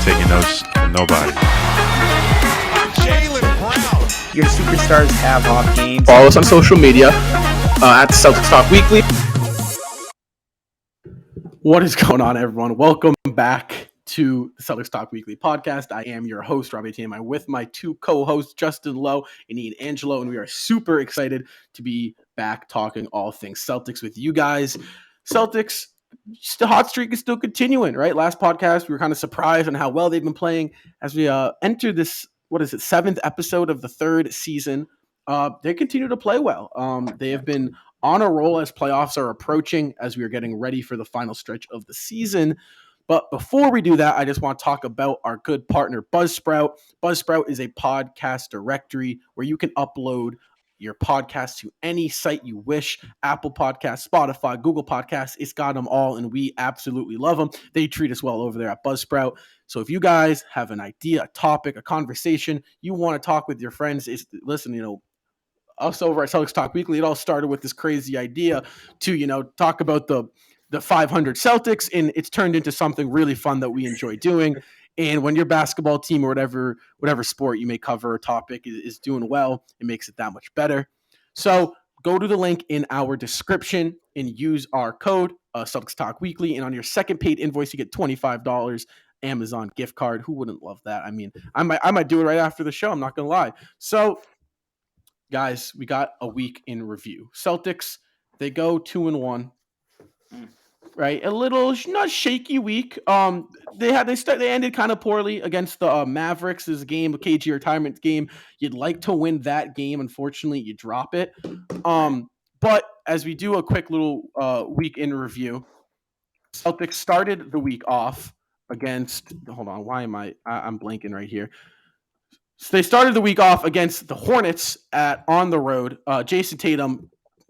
taking notes from nobody. Your superstars have off games. Follow us on social media at Celtics Talk Weekly. What is going on, everyone? Welcome back to the Celtics Talk Weekly podcast. I am your host, Robbie Tam. I'm with my two co-hosts, Justin Lowe and Ian Angelo, and we are super excited to be back talking all things Celtics with you guys. Celtics, the hot streak is still continuing, right? Last podcast, we were kind of surprised on how well they've been playing as we enter this, seventh episode of the third season. They continue to play well. They have been on a roll as playoffs are approaching, as we are getting ready for the final stretch of the season. But before we do that, I just want to talk about our good partner, Buzzsprout. Buzzsprout is a podcast directory where you can upload your podcast to any site you wish. Apple Podcasts, Spotify, Google Podcasts, it's got them all, and we absolutely love them. They treat us well over there at Buzzsprout. So if you guys have an idea, a topic, a conversation, you want to talk with your friends, listen, us over at Celtics Talk Weekly, it all started with this crazy idea to, talk about the 500 Celtics, and it's turned into something really fun that we enjoy doing. And when your basketball team or whatever sport you may cover or topic is doing well, it makes it that much better. So go to the link in our description and use our code Celtics Talk Weekly. And on your second paid invoice, you get $25 Amazon gift card. Who wouldn't love that? I mean, I might do it right after the show. I'm not going to lie. So guys, we got a week in review. Celtics, they go 2-1. Right, a little not shaky week. They ended kind of poorly against the Mavericks. This game, a KG retirement game. You'd like to win that game. Unfortunately, you drop it. But as we do a quick little week in review, Celtics started the week off against. Hold on, why am I'm blanking right here. So they started the week off against the Hornets on the road. Jason Tatum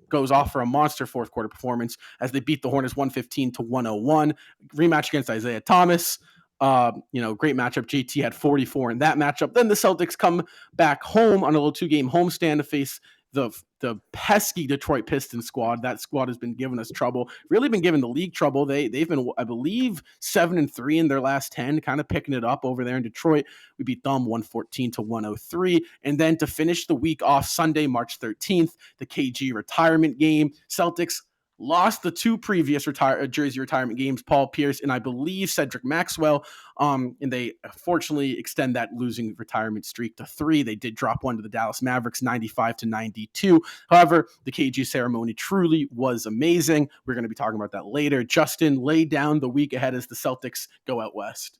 goes off for a monster fourth quarter performance as they beat the Hornets 115-101. Rematch against Isaiah Thomas. Great matchup. JT had 44 in that matchup. Then the Celtics come back home on a little 2-game homestand to face the pesky Detroit Pistons squad. That squad has been giving us trouble. Really been giving the league trouble. They've been, I believe, 7-3 in their last 10, kind of picking it up over there in Detroit. We beat them 114-103. And then to finish the week off Sunday, March 13th, the KG retirement game. Celtics lost the two previous jersey retirement games, Paul Pierce and I believe Cedric Maxwell. And they fortunately extend that losing retirement streak to 3. They did drop one to the Dallas Mavericks 95-92. However, the KG ceremony truly was amazing. We're going to be talking about that later. Justin, lay down the week ahead as the Celtics go out west.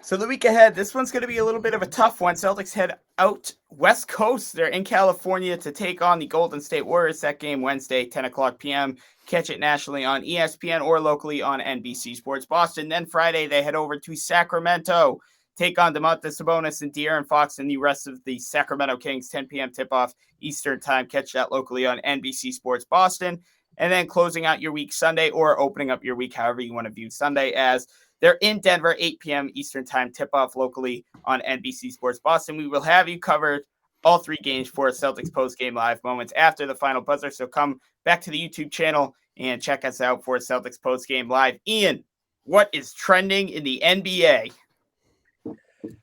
So the week ahead, this one's going to be a little bit of a tough one. Celtics head out West Coast. They're in California to take on the Golden State Warriors. That game Wednesday, 10 o'clock p.m. Catch it nationally on ESPN or locally on NBC Sports Boston. Then Friday, they head over to Sacramento, take on Domantas Sabonis and De'Aaron Fox and the rest of the Sacramento Kings. 10 p.m. tip-off Eastern Time. Catch that locally on NBC Sports Boston. And then closing out your week Sunday, or opening up your week however you want to view Sunday, as they're in Denver, 8 p.m. Eastern Time, tip-off locally on NBC Sports Boston. We will have you covered all 3 games for Celtics post-game live moments after the final buzzer. So come back to the YouTube channel and check us out for Celtics post-game live. Ian, what is trending in the NBA?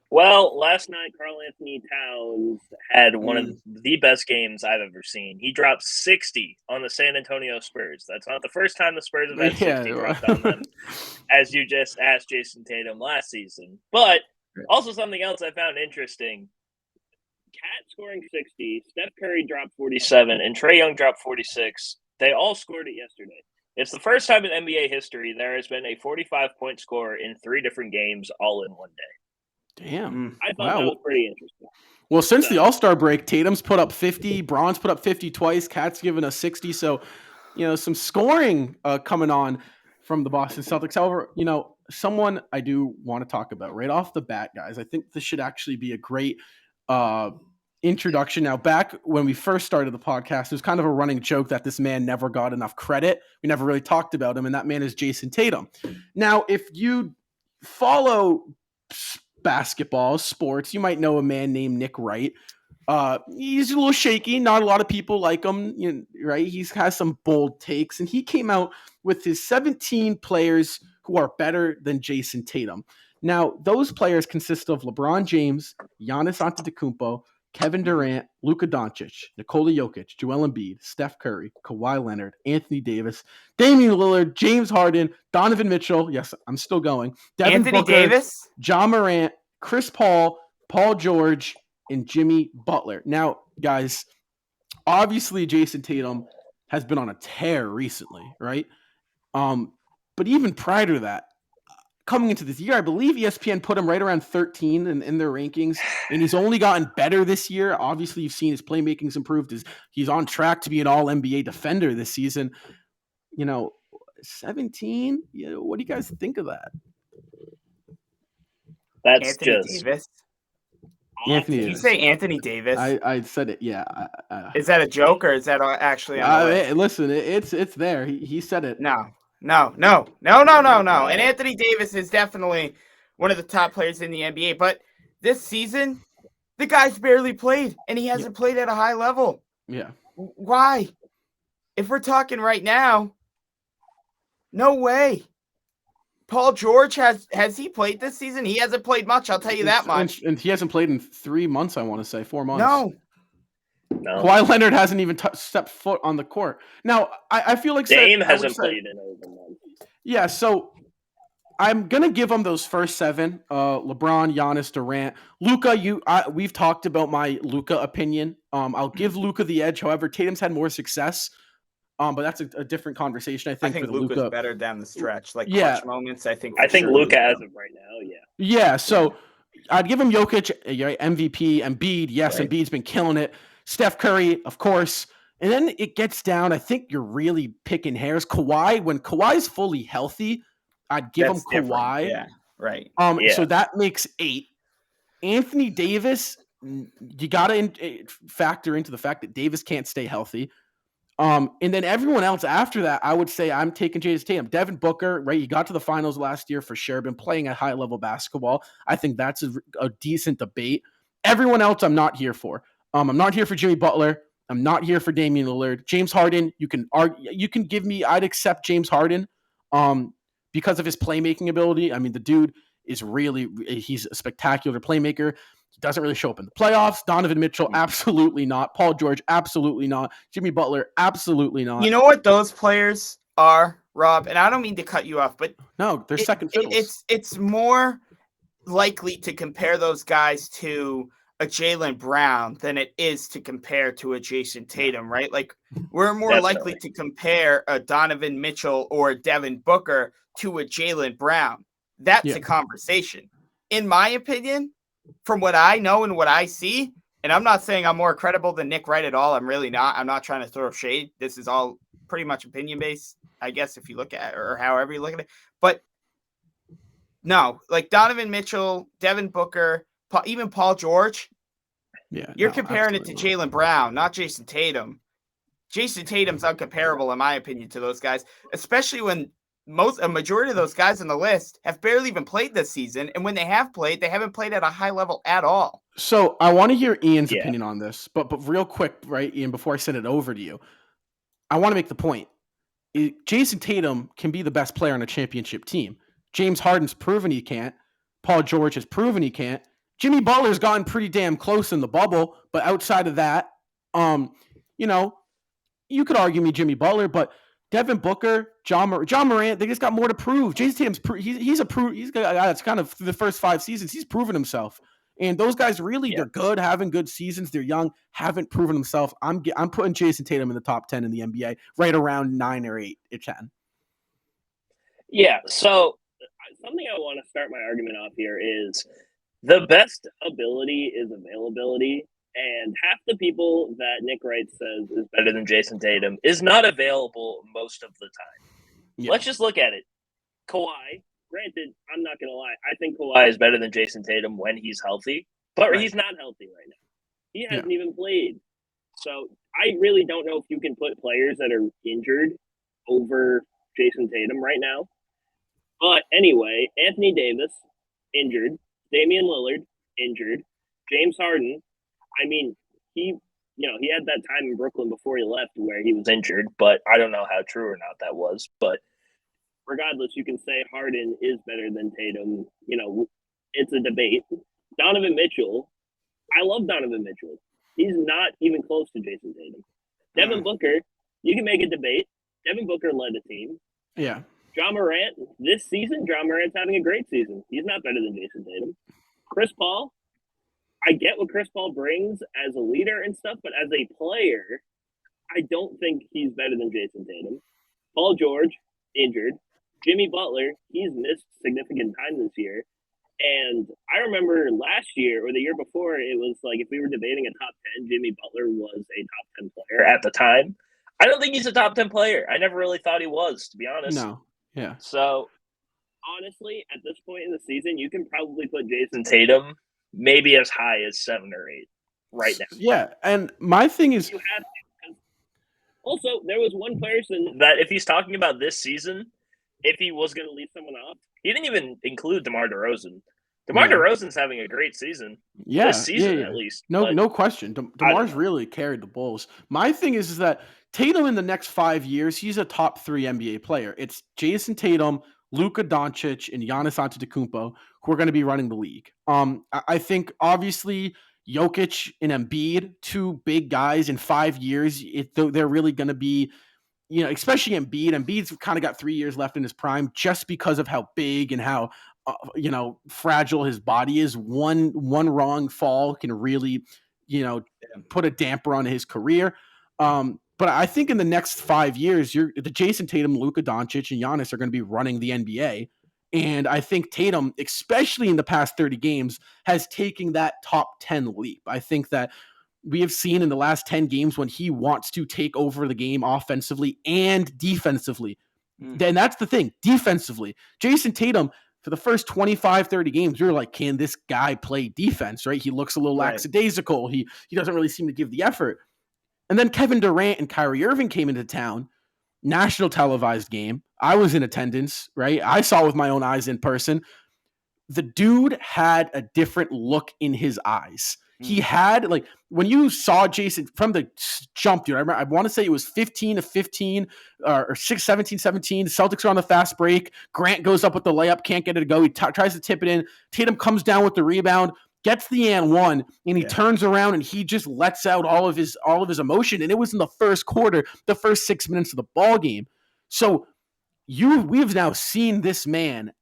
Well, last night, Karl Anthony Towns had one of the best games I've ever seen. He dropped 60 on the San Antonio Spurs. That's not the first time the Spurs have had 60 dropped on them, as you just asked Jason Tatum last season. But also something else I found interesting. Cat scoring 60, Steph Curry dropped 47, and Trae Young dropped 46. They all scored it yesterday. It's the first time in NBA history there has been a 45-point score in 3 different games all in one day. Damn. I thought that was pretty interesting. Well, since the All-Star break, Tatum's put up 50, Braun's put up 50 twice, Cat's given us 60. So, some scoring coming on from the Boston Celtics. However, someone I do want to talk about right off the bat, guys. I think this should actually be a great introduction. Now, back when we first started the podcast, it was kind of a running joke that this man never got enough credit. We never really talked about him, and that man is Jason Tatum. Now, if you follow basketball, sports, you might know a man named Nick Wright. He's a little shaky. Not a lot of people like him, right? He has some bold takes, and he came out with his 17 players who are better than Jason Tatum. Now, those players consist of LeBron James, Giannis Antetokounmpo, Kevin Durant, Luka Doncic, Nikola Jokic, Joel Embiid, Steph Curry, Kawhi Leonard, Anthony Davis, Damian Lillard, James Harden, Donovan Mitchell. Yes, I'm still going. Devin Anthony Booker, Davis? John Morant, Chris Paul, Paul George, and Jimmy Butler. Now, guys, obviously Jason Tatum has been on a tear recently, right? But even prior to that, coming into this year, I believe ESPN put him right around 13 in their rankings, and he's only gotten better this year. Obviously, you've seen his playmaking's improved. He's on track to be an All-NBA defender this season. 17? What do you guys think of that? That's Anthony just Davis. Anthony Did you say Anthony Davis? I said it. Yeah. Is that a joke or is that actually on the list? Listen, it's there. He said it. No. And Anthony Davis is definitely one of the top players in the NBA. But this season, the guy's barely played, and he hasn't played at a high level. Yeah. Why? If we're talking right now, no way. Paul George has he played this season? He hasn't played much, I'll tell you that much. And he hasn't played in 3 months, I want to say, 4 months. No. Kawhi Leonard hasn't even stepped foot on the court. Now, I feel like Dame hasn't played in over a month. Yeah, so I'm gonna give him those first 7. LeBron, Giannis, Durant, Luka. We've talked about my Luka opinion. I'll give Luka the edge. However, Tatum's had more success. But that's a different conversation. I think for Luka's Luka better down the stretch, clutch moments. I think Luka as of right now, Yeah, so I'd give him Jokic, MVP, Embiid. Yes, right. Embiid's been killing it. Steph Curry, of course. And then it gets down. I think you're really picking hairs. Kawhi, when Kawhi's fully healthy, I'd give him Kawhi. Yeah, right. So that makes 8. Anthony Davis, you got to factor into the fact that Davis can't stay healthy. And then everyone else after that, I would say I'm taking Jason Tatum. Devin Booker, right? He got to the finals last year for sure. Been playing at high level basketball. I think that's a decent debate. Everyone else, I'm not here for. I'm not here for Jimmy Butler. I'm not here for Damian Lillard. James Harden, you can give me. I'd accept James Harden, because of his playmaking ability. I mean, the dude is he's a spectacular playmaker. He doesn't really show up in the playoffs. Donovan Mitchell, absolutely not. Paul George, absolutely not. Jimmy Butler, absolutely not. You know what those players are, Rob? And I don't mean to cut you off, but no, they're second fiddles. It's more likely to compare those guys to a Jaylen Brown than it is to compare to a Jason Tatum, right? Like, we're more likely to compare a Donovan Mitchell or a Devin Booker to a Jaylen Brown. That's a conversation. In my opinion, from what I know and what I see, and I'm not saying I'm more credible than Nick Wright at all. I'm really not. I'm not trying to throw shade. This is all pretty much opinion-based, I guess, if you look at it, or however you look at it. But no, like Donovan Mitchell, Devin Booker, even Paul George, you're comparing it to Jaylen Brown, not Jason Tatum. Jason Tatum's uncomparable, in my opinion, to those guys, especially when a majority of those guys on the list have barely even played this season. And when they have played, they haven't played at a high level at all. So I want to hear Ian's opinion on this, but real quick, right, Ian, before I send it over to you, I want to make the point. Jason Tatum can be the best player on a championship team. James Harden's proven he can't. Paul George has proven he can't. Jimmy Butler's gotten pretty damn close in the bubble, but outside of that, you could argue me Jimmy Butler, but Devin Booker, John Morant, they just got more to prove. Jason Tatum's he's a guy that's kind of through the first 5 seasons, he's proven himself. And those guys really, they're good, having good seasons. They're young, haven't proven themselves. I'm putting Jason Tatum in the top 10 in the NBA, right around 9 or 8 or 10. Yeah, so something I want to start my argument off here is the best ability is availability. And half the people that Nick Wright says is better than Jason Tatum is not available most of the time. Yeah. Let's just look at it. Kawhi, granted, I'm not going to lie. I think Kawhi is better than Jason Tatum when he's healthy, but he's not healthy right now. He hasn't even played. So I really don't know if you can put players that are injured over Jason Tatum right now. But anyway, Anthony Davis, injured. Damian Lillard, injured. James Harden, I mean, he had that time in Brooklyn before he left where he was injured, but I don't know how true or not that was. But regardless, you can say Harden is better than Tatum. You know, it's a debate. Donovan Mitchell, I love Donovan Mitchell. He's not even close to Jason Tatum. Devin Booker, you can make a debate. Devin Booker led a team. Yeah. Ja Morant, this season, Ja Morant's having a great season. He's not better than Jason Tatum. Chris Paul, I get what Chris Paul brings as a leader and stuff, but as a player, I don't think he's better than Jason Tatum. Paul George, injured. Jimmy Butler, he's missed significant time this year. And I remember last year or the year before, it was like if we were debating a top 10, Jimmy Butler was a top 10 player at the time. I don't think he's a top 10 player. I never really thought he was, to be honest. No. Yeah. So, honestly, at this point in the season, you can probably put Jason Tatum maybe as high as 7 or 8 right now. Yeah, and my thing is... You have to. Also, there was one person that if he's talking about this season, if he was going to leave someone off, he didn't even include DeMar DeRozan. DeMar DeRozan's having a great season. Yeah, this season at least. No question. DeMar's really carried the Bulls. My thing is that Tatum in the next 5 years, he's a top 3 NBA player. It's Jason Tatum, Luka Doncic, and Giannis Antetokounmpo who are going to be running the league. I think obviously Jokic and Embiid, 2 big guys in 5 years, they're really going to be, you know, especially Embiid. Embiid's kind of got 3 years left in his prime just because of how big and how fragile his body is. One wrong fall can really, put a damper on his career. But I think in the next 5 years, the Jason Tatum, Luka Doncic, and Giannis are going to be running the NBA. And I think Tatum, especially in the past 30 games, has taken that top 10 leap. I think that we have seen in the last 10 games when he wants to take over the game offensively and defensively. Then that's the thing, defensively. Jason Tatum, for the first 25, 30 games, you're like, can this guy play defense, right? He looks a little lackadaisical. He doesn't really seem to give the effort. And then Kevin Durant and Kyrie Irving came into town, national televised game. I was in attendance, right? I saw with my own eyes in person. The dude had a different look in his eyes. He had, like, when you saw Jason from the jump, dude, I want to say it was 15-15 or 17-17. The Celtics are on the fast break. Grant goes up with the layup, can't get it to go. He tries to tip it in. Tatum comes down with the rebound, gets the and one, and he turns around and he just lets out all of his emotion. And it was in the first quarter, the first 6 minutes of the ball game. So we've now seen this man.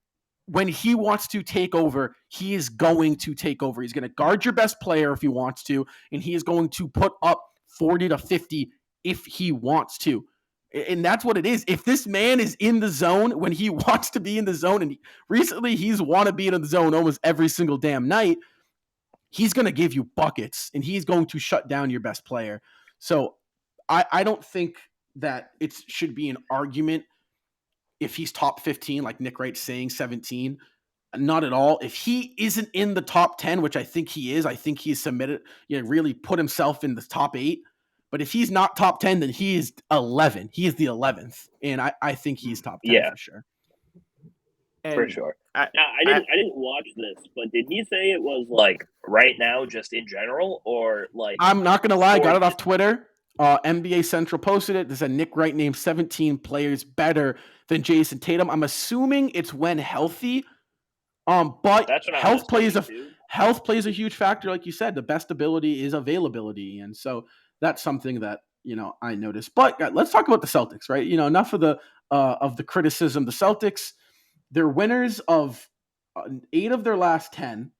When he wants to take over, he is going to take over. He's going to guard your best player if he wants to, and he is going to put up 40 to 50 if he wants to. And that's what it is. If this man is in the zone when he wants to be in the zone, and recently he's want to be in the zone almost every single damn night, he's going to give you buckets, and he's going to shut down your best player. So I don't think that it should be an argument if he's top 15, like Nick Wright's saying, 17, not at all. If he isn't in the top 10, which I think he is, I think he's submitted, really put himself in the top 8. But if he's not top 10, then he is 11. He is the 11th. And I think he's top 10 for sure. And for sure. I didn't watch this, but did he say it was like right now, just in general, or like? I'm not going to lie. I got it off Twitter. NBA Central posted it. There's a Nick Wright named 17 players better than Jason Tatum. I'm assuming it's when healthy. But health plays a huge factor, like you said. The best ability is availability, and so that's something that I noticed. But let's talk about the Celtics, right? Enough of the criticism. The Celtics, they're winners of 8 of their last 10.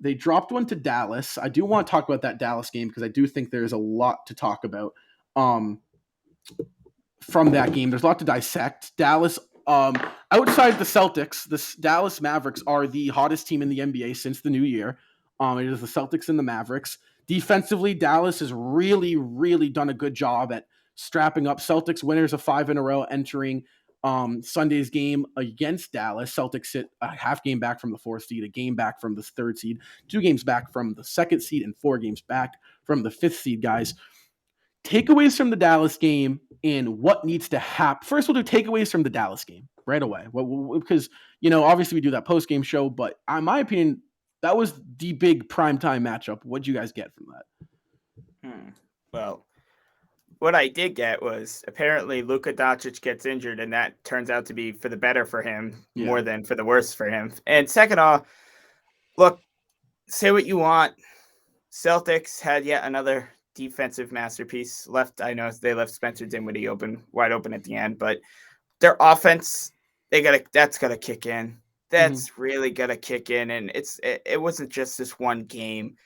They dropped one to Dallas. I do want to talk about that Dallas game because I do think there's a lot to talk about from that game. There's a lot to dissect. Dallas, outside the Celtics, the Dallas Mavericks are the hottest team in the NBA since the new year. It is the Celtics and the Mavericks. Defensively, Dallas has really, really done a good job at strapping up. Celtics winners of 5 in a row entering Sunday's game against Dallas. Celtics sit a half game back from the 4th seed, a game back from the 3rd seed, 2 games back from the 2nd seed, and 4 games back from the 5th seed, guys. Takeaways from the Dallas game and what needs to happen. First, we'll do takeaways from the Dallas game right away. Because, obviously we do that post-game show, but in my opinion, that was the big primetime matchup. What'd you guys get from that? Well, what I did get was apparently Luka Doncic gets injured, and that turns out to be for the better for him more than for the worse for him. And second off, look, say what you want. Celtics had yet another defensive masterpiece left. I know they left Spencer Dinwiddie wide open at the end, but their offense, that's gotta kick in. That's really gotta kick in, and it wasn't just this one game.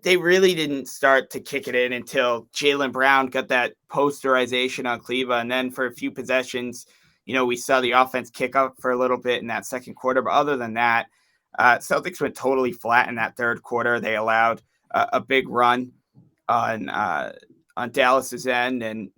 They really didn't start to kick it in until Jaylen Brown got that posterization on Kleba, and then for a few possessions, we saw the offense kick up for a little bit in that second quarter. But other than that, Celtics went totally flat in that third quarter. They allowed a big run on Dallas's end, and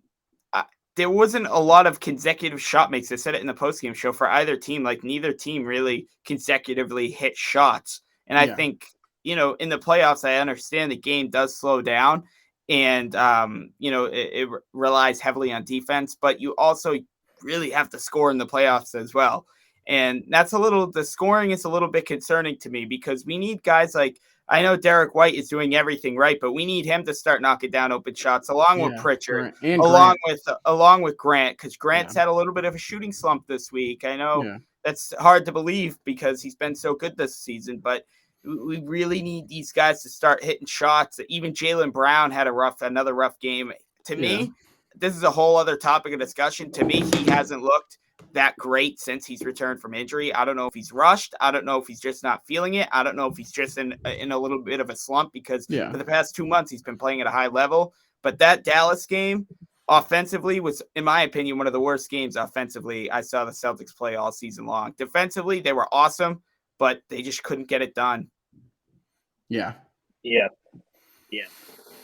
there wasn't a lot of consecutive shot makes. I said it in the postgame show for either team. Like neither team really consecutively hit shots, and I think in the playoffs, I understand the game does slow down, and it relies heavily on defense, but you also really have to score in the playoffs as well. And the scoring is a little bit concerning to me because we need guys like, I know Derek White is doing everything right, but we need him to start knocking down open shots along with Pritchard, along with Grant, because Grant's had a little bit of a shooting slump this week. I know that's hard to believe because he's been so good this season, but we really need these guys to start hitting shots. Even Jaylen Brown had another rough game. To me, this is a whole other topic of discussion. To me, he hasn't looked that great since he's returned from injury. I don't know if he's rushed. I don't know if he's just not feeling it. I don't know if he's just in a little bit of a slump because for the past 2 months he's been playing at a high level. But that Dallas game offensively was, in my opinion, one of the worst games offensively I saw the Celtics play all season long. Defensively, they were awesome, but they just couldn't get it done. Yeah,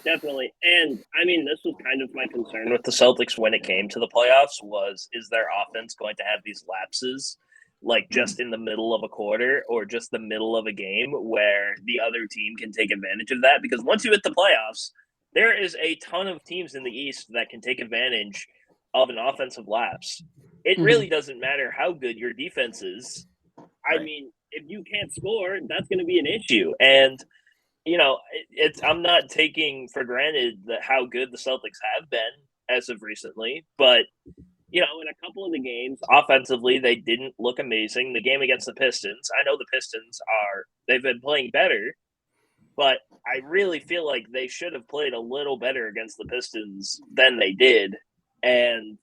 definitely. And I mean, this was kind of my concern with the Celtics when it came to the playoffs is their offense going to have these lapses like just in the middle of a quarter or just the middle of a game where the other team can take advantage of that? Because once you hit the playoffs, there is a ton of teams in the East that can take advantage of an offensive lapse. It really doesn't matter how good your defense is. I mean, if you can't score, that's going to be an issue. And, I'm not taking for granted that how good the Celtics have been as of recently, but, in a couple of the games, offensively, they didn't look amazing. The game against the Pistons, I know the Pistons they've been playing better, but I really feel like they should have played a little better against the Pistons than they did. And,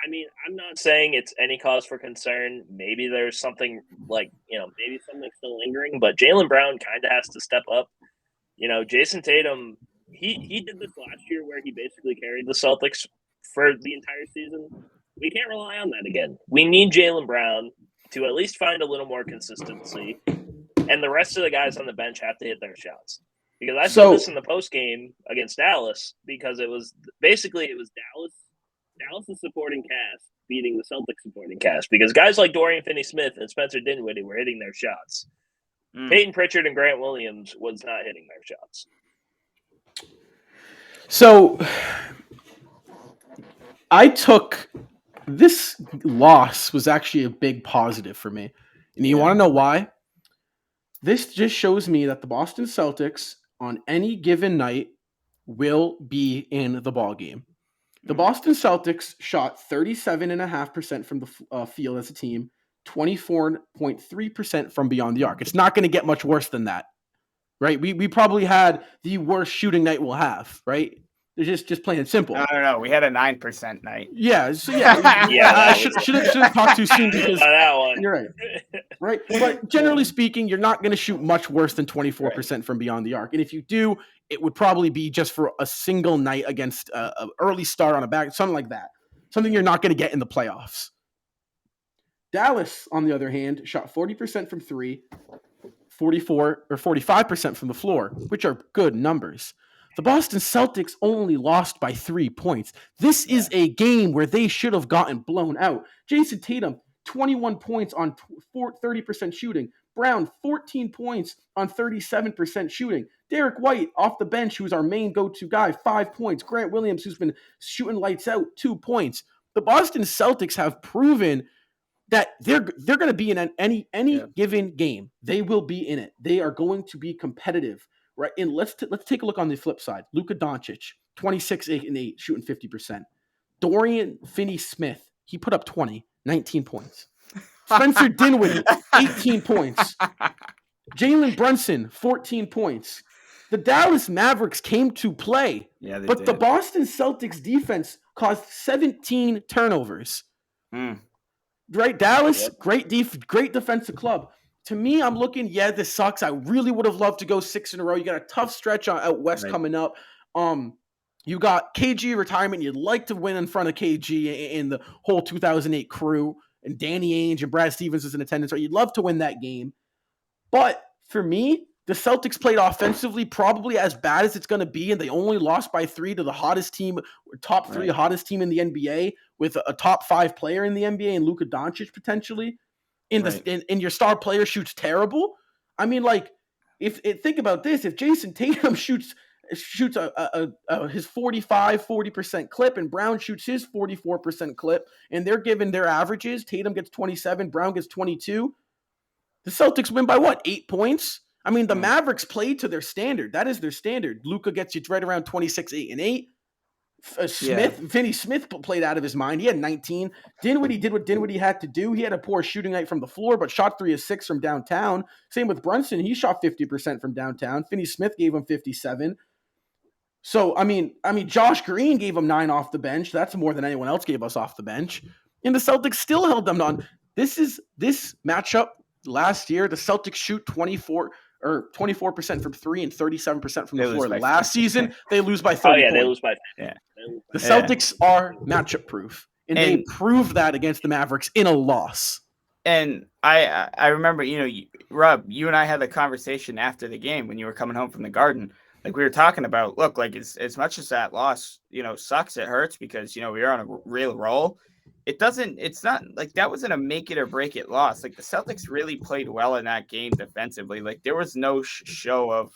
I mean, I'm not saying it's any cause for concern. Maybe there's something maybe something's still lingering, but Jaylen Brown kind of has to step up. Jason Tatum, he did this last year where he basically carried the Celtics for the entire season. We can't rely on that again. We need Jaylen Brown to at least find a little more consistency, and the rest of the guys on the bench have to hit their shots. Because I said this in the post game against Dallas, because it was Dallas' supporting cast beating the Celtics supporting cast because guys like Dorian Finney-Smith and Spencer Dinwiddie were hitting their shots. Peyton Pritchard and Grant Williams was not hitting their shots. So I took this loss was actually a big positive for me. And you want to know why? This just shows me that the Boston Celtics on any given night will be in the ball game. The Boston Celtics shot 37.5% from the field as a team, 24.3% from beyond the arc. It's not going to get much worse than that, right? We probably had the worst shooting night we'll have, right? They're just plain and simple. I don't know. We had a 9% night. Yeah. So I shouldn't talk too soon because that one. You're right. But generally speaking, you're not going to shoot much worse than 24% from beyond the arc. And if you do, it would probably be just for a single night against an early start on a back, something like that. Something you're not going to get in the playoffs. Dallas, on the other hand, shot 40% from three, 44 or 45% from the floor, which are good numbers. The Boston Celtics only lost by 3 points. This is a game where they should have gotten blown out. Jason Tatum, 21 points on 30% shooting. Brown, 14 points on 37% shooting. Derek White, off the bench, who's our main go-to guy, 5 points. Grant Williams, who's been shooting lights out, 2 points. The Boston Celtics have proven that they're going to be in any given game. They will be in it. They are going to be competitive. Right, and let's take a look on the flip side. Luka Doncic, 26, 8, and 8, shooting 50%. Dorian Finney-Smith, he put up 20, 19 points. Spencer Dinwiddie, 18 points. Jalen Brunson, 14 points. The Dallas Mavericks came to play, but the Boston Celtics defense caused 17 turnovers. Right? Dallas, great defensive club. To me, I'm looking, this sucks. I really would have loved to go 6 in a row. You got a tough stretch out west coming up. You got KG retirement. You'd like to win in front of KG and the whole 2008 crew, and Danny Ainge and Brad Stevens was in attendance. Right? You'd love to win that game. But for me, the Celtics played offensively probably as bad as it's going to be, and they only lost by 3 to the hottest team, top 3 hottest team in the NBA, with a top 5 player in the NBA and Luka Doncic potentially. And your star player shoots terrible. I mean, like, think about this: if Jason Tatum shoots his 40% clip, and Brown shoots his 44% clip, and they're given their averages, Tatum gets 27, Brown gets 22. The Celtics win by what? 8 points? I mean, the Mavericks played to their standard. That is their standard. Luka gets you right around 26, 8, and 8. Finney Smith played out of his mind. He had 19. Dinwiddie did what Dinwiddie had to do. He had a poor shooting night from the floor, but shot 3 of 6 from downtown. Same with Brunson. He shot 50% from downtown. Finney Smith gave him 57. So, I mean, Josh Green gave him 9 off the bench. That's more than anyone else gave us off the bench. And the Celtics still held them on. This matchup last year, the Celtics shoot 24% from 3 and 37% from the floor. Last season, they lose by 30 points. They lose by. The Celtics are matchup proof, and they proved that against the Mavericks in a loss. And I remember, Rob, you and I had a conversation after the game when you were coming home from the Garden. Like, we were talking about, look, like, as much as that loss, sucks, it hurts because, we were on a real roll. It's not like that wasn't a make it or break it loss. Like, the Celtics really played well in that game defensively. Like, there was no show of,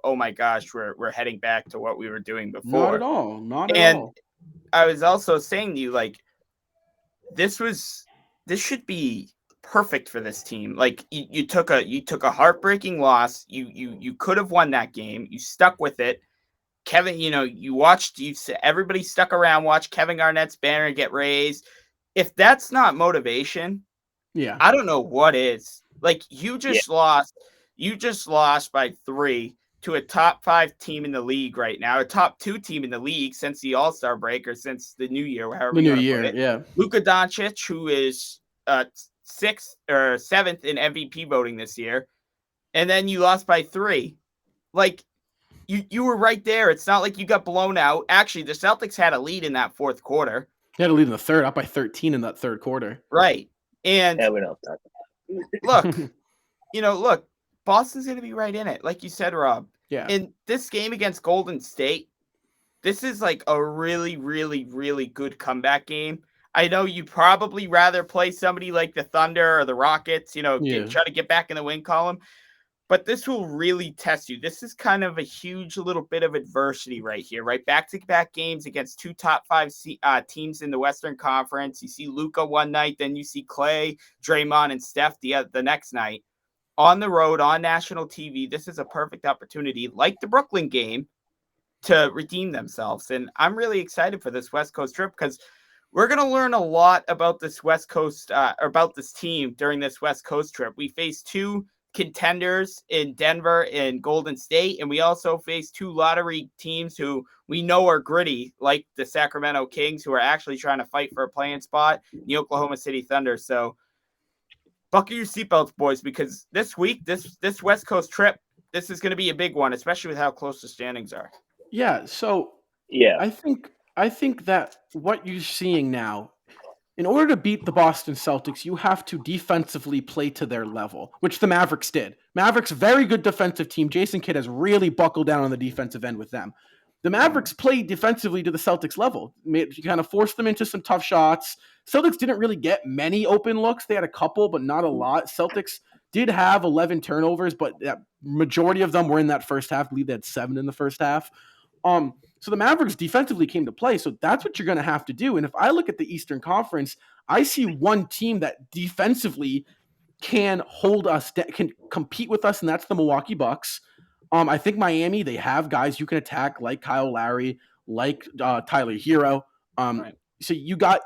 oh my gosh, we're heading back to what we were doing before. Not at all. And I was also saying to you, like, this should be perfect for this team. Like, you took a heartbreaking loss. You could have won that game. You stuck with it. Kevin, everybody stuck around, watched Kevin Garnett's banner get raised. If that's not motivation, I don't know what is. Like, you just lost by 3 to a top 5 team in the league right now, a top 2 team in the league since the All-Star break or since the new year, however you want to put it. Luka Doncic, who is 6th or 7th in MVP voting this year, and then you lost by 3. Like, you were right there. It's not like you got blown out. Actually, the Celtics had a lead in that fourth quarter. They had a lead in the third, up by 13 in that third quarter. Right. And we don't talk about it. look, Boston's going to be right in it. Like you said, Rob. Yeah. In this game against Golden State, this is like a really, really, really good comeback game. I know you'd probably rather play somebody like the Thunder or the Rockets, try to get back in the win column. But this will really test you. This is kind of a huge little bit of adversity right here, right? Back-to-back games against 2 top 5 teams in the Western Conference. You see Luka one night, then you see Clay, Draymond, and Steph the next night. On the road, on national TV, this is a perfect opportunity, like the Brooklyn game, to redeem themselves. And I'm really excited for this West Coast trip because we're going to learn a lot about this West Coast, about this team during this West Coast trip. We face 2 contenders in Denver and Golden State, and we also face 2 lottery teams who we know are gritty, like the Sacramento Kings, who are actually trying to fight for a play-in spot, the Oklahoma City Thunder. So buckle your seatbelts, boys, because this week, this West Coast trip, this is going to be a big one, especially with how close the standings are. Yeah. So I think that what you're seeing now, in order to beat the Boston Celtics, you have to defensively play to their level, which the Mavericks did. Mavericks, very good defensive team. Jason Kidd has really buckled down on the defensive end with them. The Mavericks played defensively to the Celtics level. You kind of forced them into some tough shots. Celtics didn't really get many open looks. They had a couple, but not a lot. Celtics did have 11 turnovers, but majority of them were in that first half. I believe they had 7 in the first half. So the Mavericks defensively came to play. So that's what you're going to have to do. And if I look at the Eastern Conference, I see one team that defensively can hold us, can compete with us, and that's the Milwaukee Bucks. I think Miami, they have guys you can attack like Kyle Lowry, like Tyler Hero. Right. So you got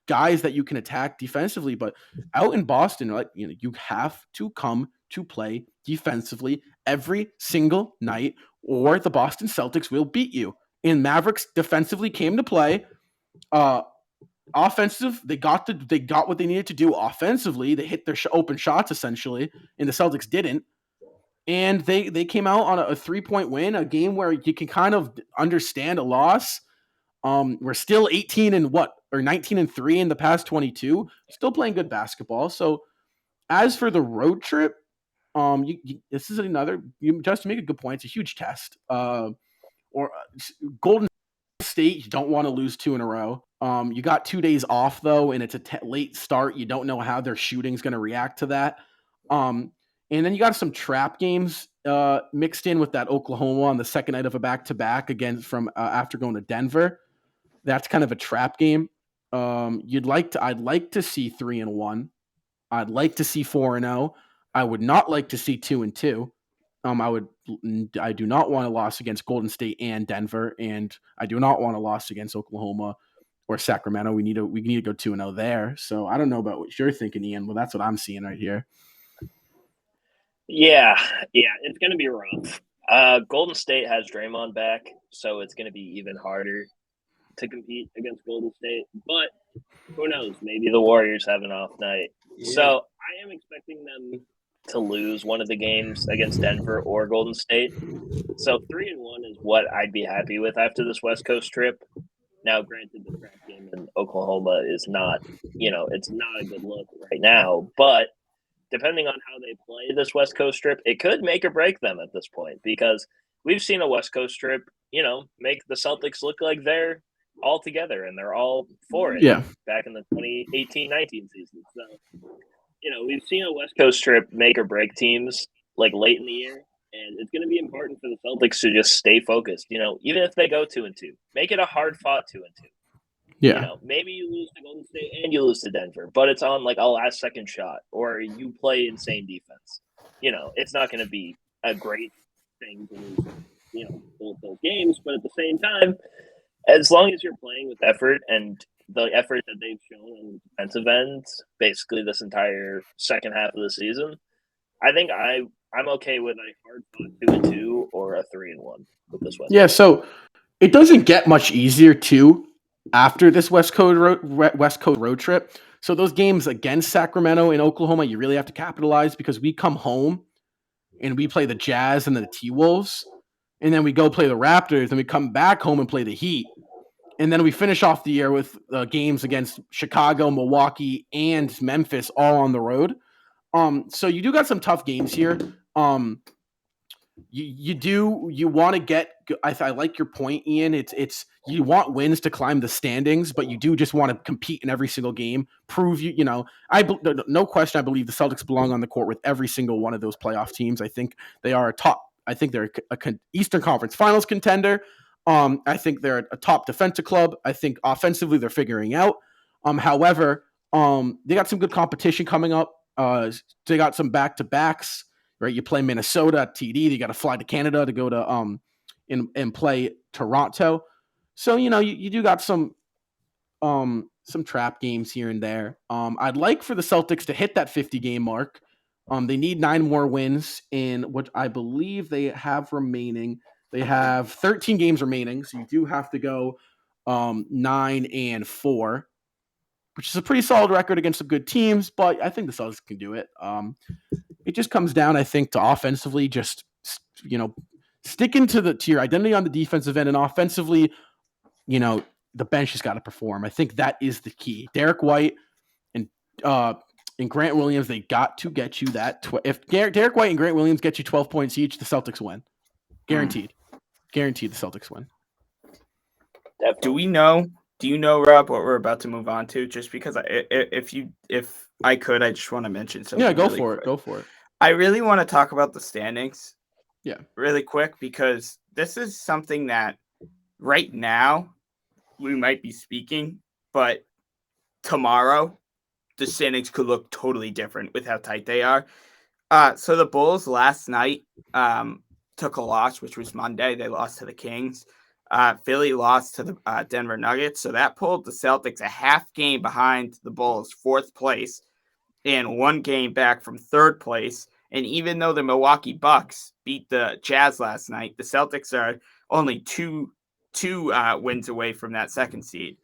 guys that you can attack defensively, but out in Boston, like you have to come to play defensively every single night, or the Boston Celtics will beat you. And Mavericks defensively came to play. Offensive, they got what they needed to do offensively. They hit their open shots essentially, and the Celtics didn't. And they came out on a 3-point win, a game where you can kind of understand a loss. We're still 19-3 in the past 22, still playing good basketball. So as for the road trip, this is you just make a good point. It's a huge test. Golden State, you don't want to lose 2 in a row. You got 2 days off though, and it's a late start. You don't know how their shooting's going to react to that. And then you got some trap games mixed in with that Oklahoma on the second night of a back-to-back again from after going to Denver. That's kind of a trap game. I'd like to see 3-1. I'd like to see 4-0. I would not like to see 2-2. I do not want a loss against Golden State and Denver, and I do not want a loss against Oklahoma or Sacramento. We need to go 2-0 there. So I don't know about what you're thinking, Ian. Well, that's what I'm seeing right here. Yeah, it's going to be rough. Golden State has Draymond back, so it's going to be even harder to compete against Golden State. But who knows? Maybe the Warriors have an off night. Yeah. So I am expecting them to lose one of the games against Denver or Golden State. So 3-1 is what I'd be happy with after this West Coast trip. Now, granted, the trap game in Oklahoma is not, it's not a good look right now, but depending on how they play this West Coast trip, it could make or break them at this point because we've seen a West Coast trip, make the Celtics look like they're all together and they're all for it. Yeah. Back in the 2018-19 season. So, we've seen a West Coast trip make or break teams like late in the year, and it's going to be important for the Celtics to just stay focused. Even if they go 2-2, make it a hard-fought 2-2. Yeah. Maybe you lose to Golden State and you lose to Denver, but it's on like a last-second shot, or you play insane defense. It's not going to be a great thing to lose, both those games, but at the same time, as long as you're playing with effort and the effort that they've shown on the defensive end, basically this entire second half of the season, I think I'm okay with a hard-fought 2-2 or a 3-1 with this West. Yeah, so it doesn't get much easier too after this West Coast road trip. So those games against Sacramento and Oklahoma, you really have to capitalize because we come home and we play the Jazz and the T-Wolves, and then we go play the Raptors, and we come back home and play the Heat. And then we finish off the year with games against Chicago, Milwaukee, and Memphis all on the road. So you do got some tough games here. You want to get. I like your point, Ian. It's you want wins to climb the standings, but you do just want to compete in every single game. Prove no question. I believe the Celtics belong on the court with every single one of those playoff teams. I think they are I think they're a Eastern Conference Finals contender. I think they're a top defensive club. I think offensively they're figuring out. However, they got some good competition coming up. They got some back-to-backs, right? You play Minnesota at TD. You got to fly to Canada to go to and play Toronto. So you do got some trap games here and there. I'd like for the Celtics to hit that 50-game mark. They need 9 more wins in what I believe they have remaining. They have 13 games remaining, so you do have to go 9-4, which is a pretty solid record against some good teams, but I think the Celtics can do it. It just comes down, I think, to offensively just, sticking to your identity on the defensive end, and offensively, the bench has got to perform. I think that is the key. Derek White and Grant Williams, they got to get you that. If Derek White and Grant Williams get you 12 points each, the Celtics win. Guaranteed. Guaranteed the Celtics win. Definitely. Do you know, Rob, what we're about to move on to? Just because if I could, I just want to mention something. Yeah, go really for quick. it. Go for it. I really want to talk about the standings. Yeah. Really quick, because this is something that right now we might be speaking, but tomorrow the standings could look totally different with how tight they are. So the Bulls last night took a loss, which was Monday. They lost to the Kings. Philly lost to the Denver Nuggets, so that pulled the Celtics a half game behind the Bulls, 4th place, and 1 game back from 3rd place. And even though the Milwaukee Bucks beat the Jazz last night, the Celtics are only two wins away from that 2nd seed.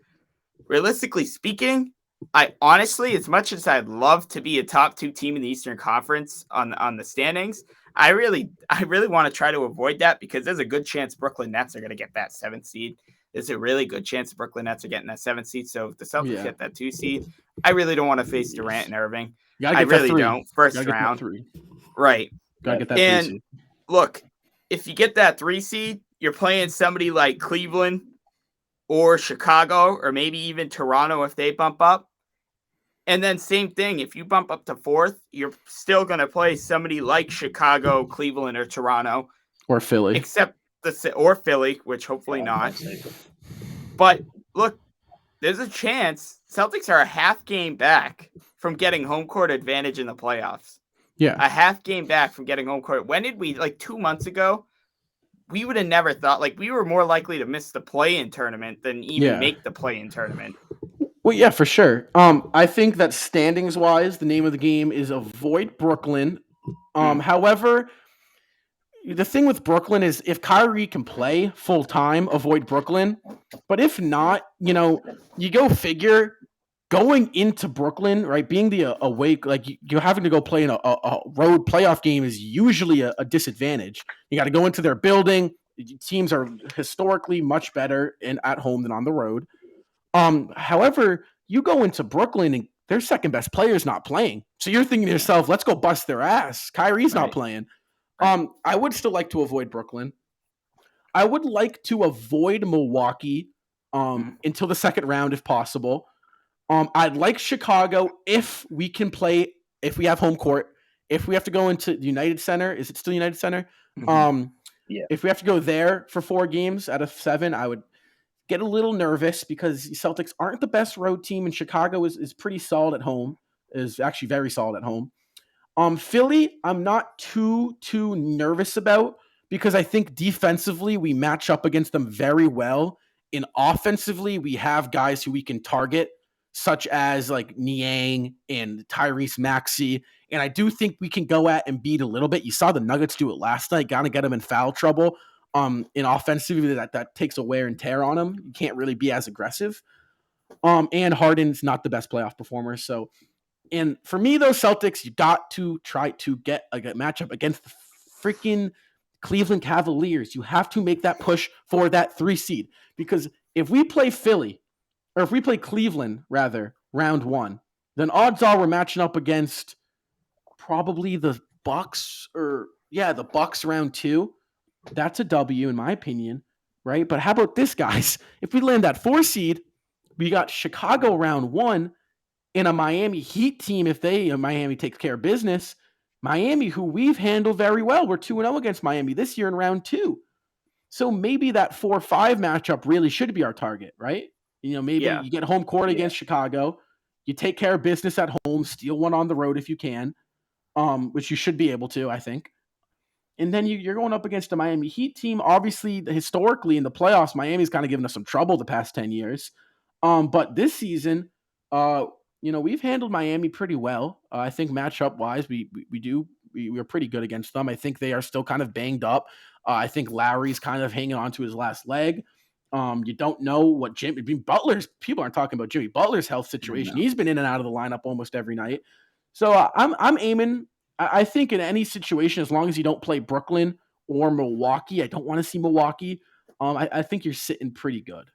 Realistically speaking, I honestly, as much as I'd love to be a top 2 team in the Eastern Conference on the standings, I really want to try to avoid that because there's a good chance Brooklyn Nets are going to get that 7th seed. There's a really good chance the Brooklyn Nets are getting that 7th seed. So if the Celtics get that 2 seed, I really don't want to face Durant and Irving. I really don't. First round. Right. Gotta get that 3 seed. Look, if you get that 3 seed, you're playing somebody like Cleveland or Chicago or maybe even Toronto if they bump up. And then same thing, if you bump up to 4th, you're still going to play somebody like Chicago, Cleveland, or Toronto. Or Philly. Or Philly, which hopefully not. But look, there's a chance Celtics are a half game back from getting home court advantage in the playoffs. Yeah. A half game back from getting home court. When did we, 2 months ago, we would have never thought, we were more likely to miss the play-in tournament than even make the play-in tournament. Well, yeah, for sure. I think that standings-wise, the name of the game is avoid Brooklyn. However, the thing with Brooklyn is if Kyrie can play full-time, avoid Brooklyn. But if not, you go figure, going into Brooklyn, right, being the awake, you're having to go play in a road playoff game is usually a disadvantage. You got to go into their building. Teams are historically much better at home than on the road. However, you go into Brooklyn and their second best player is not playing. So you're thinking to yourself, let's go bust their ass. Kyrie's not playing. I would still like to avoid Brooklyn. I would like to avoid Milwaukee until the 2nd round if possible. I'd like Chicago if we can play, if we have home court. If we have to go into the United Center, is it still United Center? If we have to go there for 4 games out of 7, I would get a little nervous because the Celtics aren't the best road team, and Chicago is pretty solid at home, is actually very solid at home. Philly, I'm not too nervous about because I think defensively we match up against them very well. And offensively, we have guys who we can target, such as Niang and Tyrese Maxey. And I do think we can go at Embiid a little bit. You saw the Nuggets do it last night, got to get them in foul trouble. In offensively, that takes a wear and tear on him. You can't really be as aggressive. And Harden's not the best playoff performer. So, and for me, those Celtics, you got to try to get a matchup against the freaking Cleveland Cavaliers. You have to make that push for that 3 seed. Because if we play Philly, or if we play Cleveland, rather, round 1, then odds are we're matching up against probably the Bucks, the Bucks round 2. That's a W in my opinion, right? But how about this, guys? If we land that 4 seed, we got Chicago round 1 and a Miami Heat team. If Miami takes care of business, Miami, who we've handled very well. We're 2-0 against Miami this year in round 2. So maybe that 4-5 matchup really should be our target, right? Maybe you get home court against Chicago. You take care of business at home, steal one on the road if you can, which you should be able to, I think. And then you're going up against a Miami Heat team. Obviously, historically in the playoffs, Miami's kind of given us some trouble the past 10 years. But this season, we've handled Miami pretty well. I think matchup-wise, we're pretty good against them. I think they are still kind of banged up. I think Lowry's kind of hanging on to his last leg. You don't know what people aren't talking about Jimmy Butler's health situation. No. He's been in and out of the lineup almost every night. So I'm aiming. I think in any situation, as long as you don't play Brooklyn or Milwaukee, I don't want to see Milwaukee. I think you're sitting pretty good.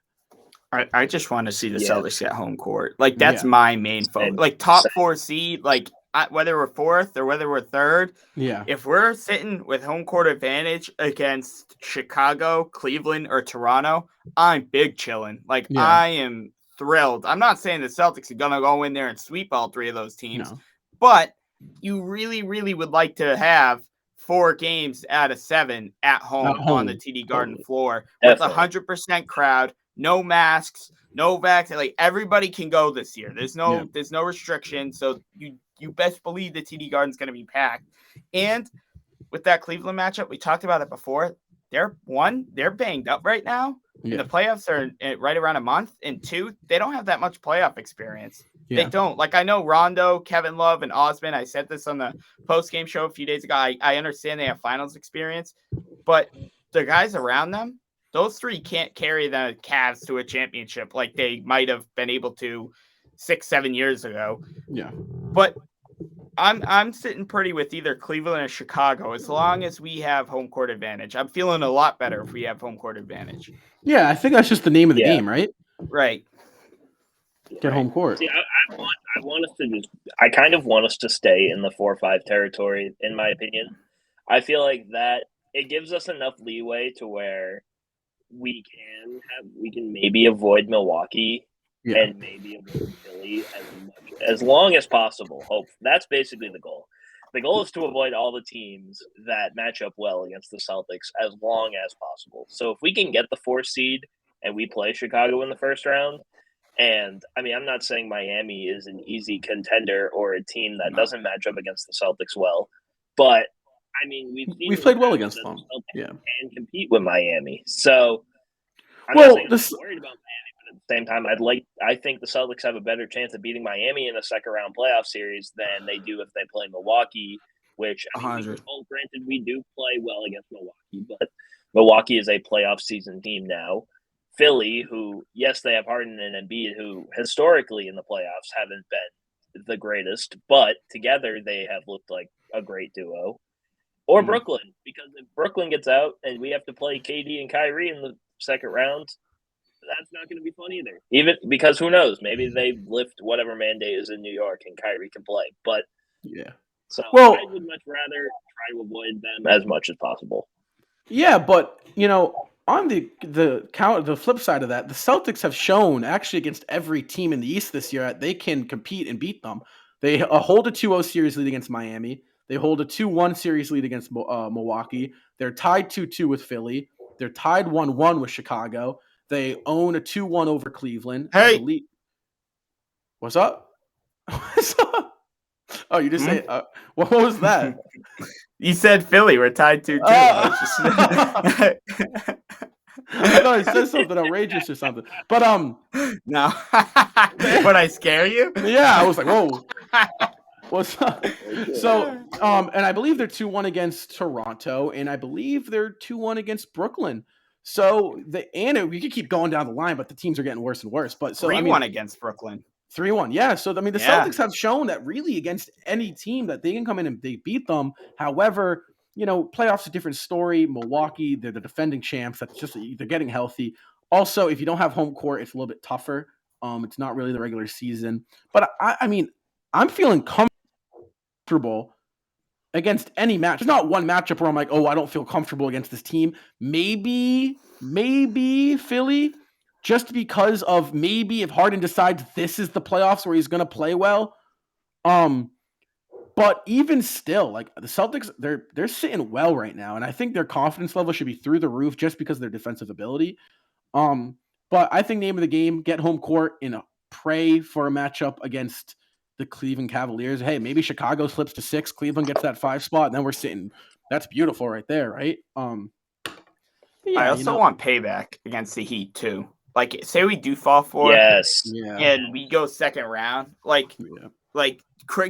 I just want to see the Celtics get home court. That's my main focus. Top 4 seed, whether we're 4th or whether we're 3rd. Yeah. If we're sitting with home court advantage against Chicago, Cleveland, or Toronto, I'm big chilling. I am thrilled. I'm not saying the Celtics are going to go in there and sweep all 3 of those teams, but you really, really would like to have 4 games out of 7 at home on the TD Garden floor with 100% crowd, no masks, no vaccine. Everybody can go this year. There's no restriction. So you best believe the TD Garden's going to be packed. And with that Cleveland matchup, we talked about it before. They're banged up right now. And the playoffs are right around a month. And 2, they don't have that much playoff experience. Yeah. They don't. Like, I know Rondo, Kevin Love, and Osman. I said this on the post-game show a few days ago. I understand they have finals experience. But the guys around them, those 3 can't carry the Cavs to a championship like they might have been able to 6-7 years ago. Yeah. But I'm sitting pretty with either Cleveland or Chicago as long as we have home court advantage. I'm feeling a lot better if we have home court advantage. Yeah, I think that's just the name of the game, right? Right. Get home court. See, I want us to just. I kind of want us to stay in the 4-5 territory, in my opinion. I feel like that it gives us enough leeway to where we can maybe avoid Milwaukee and maybe avoid Philly as long as possible. Hope that's basically the goal. The goal is to avoid all the teams that match up well against the Celtics as long as possible. So if we can get the 4th seed and we play Chicago in the first round, and I mean, I'm not saying Miami is an easy contender or a team that doesn't match up against the Celtics well, but I mean, we've played well against them. Yeah, and compete with Miami. So I'm not worried about Miami, but at the same time, I think the Celtics have a better chance of beating Miami in a second round playoff series than they do if they play Milwaukee. Which, I mean, granted, we do play well against Milwaukee, but Milwaukee is a playoff season team now. Philly, who, yes, they have Harden and Embiid, who historically in the playoffs haven't been the greatest, but together they have looked like a great duo. Or Brooklyn, because if Brooklyn gets out and we have to play KD and Kyrie in the second round, that's not going to be fun either. Even because who knows? Maybe they lift whatever mandate is in New York and Kyrie can play. But so I would much rather try to avoid them as much as possible. Yeah, but on the flip side of that, the Celtics have shown actually against every team in the East this year that they can compete and beat them. They hold a 2-0 series lead against Miami. They hold a 2-1 series lead against Milwaukee. They're tied 2-2 with Philly. They're tied 1-1 with Chicago. They own a 2-1 over Cleveland. Hey, what's up? What's up? Oh, you just say what was that? You said Philly. We're tied 2-2. I thought I said something outrageous or something. But no. Would I scare you? Yeah, I was like, whoa. What's up? So, and I believe they're 2-1 against Toronto, and I believe they're 2-1 against Brooklyn. So we could keep going down the line, but the teams are getting worse and worse. But 3-1 against Brooklyn. 3-1, yeah. So I mean, the Celtics have shown that really against any team that they can come in and they beat them. However, playoffs a different story. Milwaukee, they're the defending champs. That's just they're getting healthy. Also, if you don't have home court, it's a little bit tougher. It's not really the regular season, but I mean, I'm feeling comfortable against any match. There's not one matchup where I'm like, oh, I don't feel comfortable against this team. Maybe Philly, just because of maybe if Harden decides this is the playoffs where he's going to play well. But even still, like the Celtics, they're sitting well right now, and I think their confidence level should be through the roof just because of their defensive ability. But I think name of the game, get home court and pray for a matchup against the Cleveland Cavaliers. Hey, maybe Chicago slips to 6, Cleveland gets that 5 spot, and then we're sitting. That's beautiful right there, right? I also want payback against the Heat too. Like, say we do fall for and we go second round.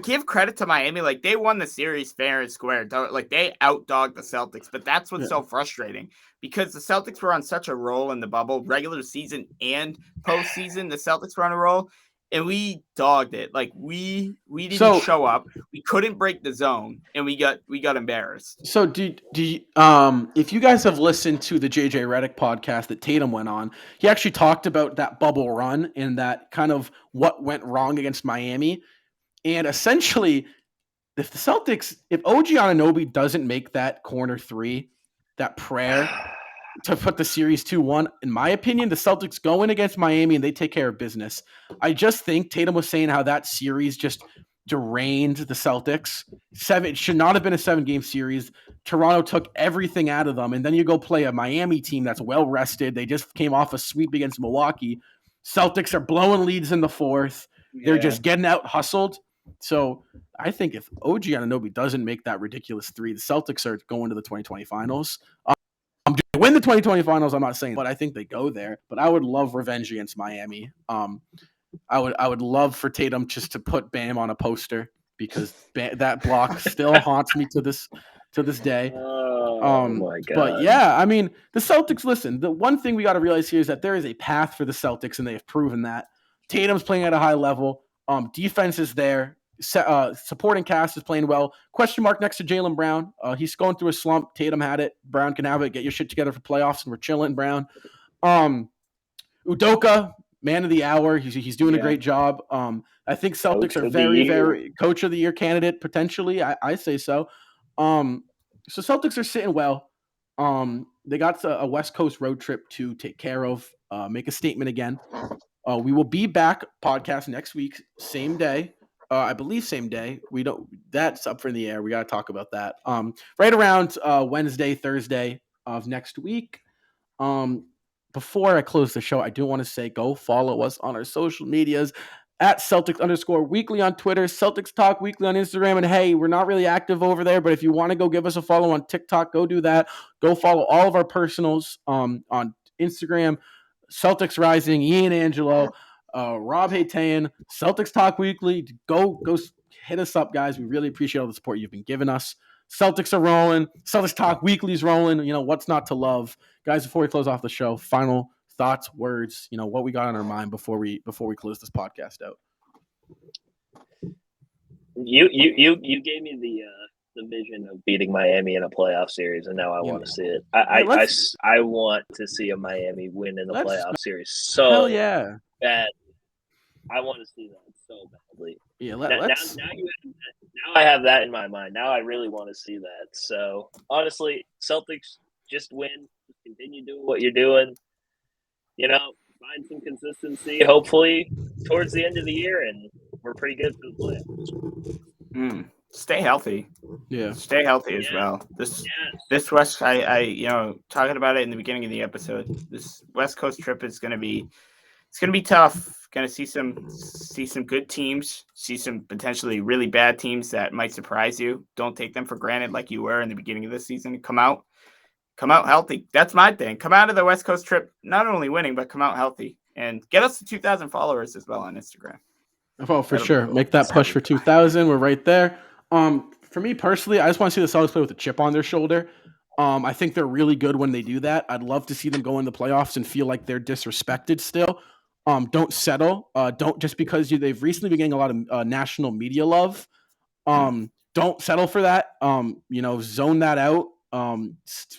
Give credit to Miami. Like, they won the series fair and square. Like, they outdogged the Celtics. But that's what's so frustrating because the Celtics were on such a roll in the bubble, regular season and postseason. The Celtics were on a roll. And we dogged it. Like we didn't show up. We couldn't break the zone, and we got embarrassed. So do you, if you guys have listened to the JJ Redick podcast that Tatum went on, he actually talked about that bubble run and that kind of what went wrong against Miami. And essentially, if OG Anunoby doesn't make that corner 3, that prayer to put the series 2-1, in my opinion, the Celtics go in against Miami and they take care of business. I just think Tatum was saying how that series just deranged the Celtics. It should not have been a 7-game series. Toronto took everything out of them, and then you go play a Miami team that's well rested. They just came off a sweep against Milwaukee. Celtics are blowing leads in the 4th. They're just getting out hustled. So I think if OG Anunoby doesn't make that ridiculous 3, the Celtics are going to the 2020 finals. I'm win the 2020 finals, I'm not saying, but I think they go there. But I would love revenge against Miami. I would love for Tatum just to put Bam on a poster because that block still haunts me to this day. Oh my God. But yeah, I mean, the Celtics, listen, the one thing we got to realize here is that there is a path for the Celtics, and they have proven that. Tatum's playing at a high level. Defense is there. Supporting cast is playing well. Question mark next to Jaylen Brown. He's going through a slump. Tatum had it. Brown can have it. Get your shit together for playoffs, and we're chilling, Brown. Udoka, man of the hour. He's doing a great job. I think Celtics are very coach of the year candidate, potentially. I say so. So Celtics are sitting well. They got a West Coast road trip to take care of, make a statement again. We will be back podcast next week, same day. I believe same day. That's up in the air. We got to talk about that. Right around Wednesday, Thursday of next week. Before I close the show, I do want to say go follow us on our social medias at Celtics_weekly on Twitter, Celtics Talk Weekly on Instagram. And hey, we're not really active over there, but if you want to go give us a follow on TikTok, go do that. Go follow all of our personals on Instagram, Celtics Rising, Ian Angelo, Rob Haytayan, Celtics Talk Weekly. Go hit us up, guys. We really appreciate all the support you've been giving us. Celtics are rolling. Celtics Talk Weekly is rolling. You know, what's not to love? Guys, before we close off the show, final thoughts, words, you know, what we got on our mind before we close this podcast out. You gave me the vision of beating Miami in a playoff series, and now I want to see it. I want to see a Miami win in the playoff series so bad. I want to see that so badly. Yeah, now I have that in my mind. Now I really want to see that. So honestly, Celtics just win. Continue doing what you're doing. You know, find some consistency. Hopefully, towards the end of the year, and we're pretty good for the playoffs. Stay healthy. Yeah, stay healthy as well. This West, I talking about it in the beginning of the episode. This West Coast trip is going to be tough. Going to see some good teams, see some potentially really bad teams that might surprise you. Don't take them for granted like you were in the beginning of the season. Come out healthy. That's my thing. Come out of the West Coast trip not only winning, but come out healthy and get us to 2,000 followers as well on Instagram. Oh, for sure. Make that push for 2,000. We're right there. For me personally, I just want to see the Celtics play with a chip on their shoulder. I think they're really good when they do that. I'd love to see them go in the playoffs and feel like they're disrespected still. Don't settle. Don't just because they've recently been getting a lot of national media love. Don't settle for that. Zone that out.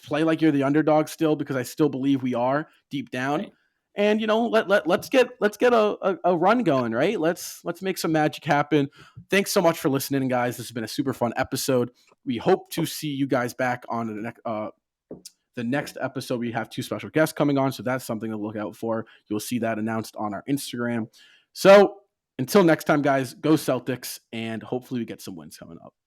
Play like you're the underdog still, because I still believe we are deep down. Right. And let's get a run going, right? Let's make some magic happen. Thanks so much for listening, guys. This has been a super fun episode. We hope to see you guys back on the next episode. We have 2 special guests coming on, so that's something to look out for. You'll see that announced on our Instagram. So until next time, guys, go Celtics, and hopefully we get some wins coming up.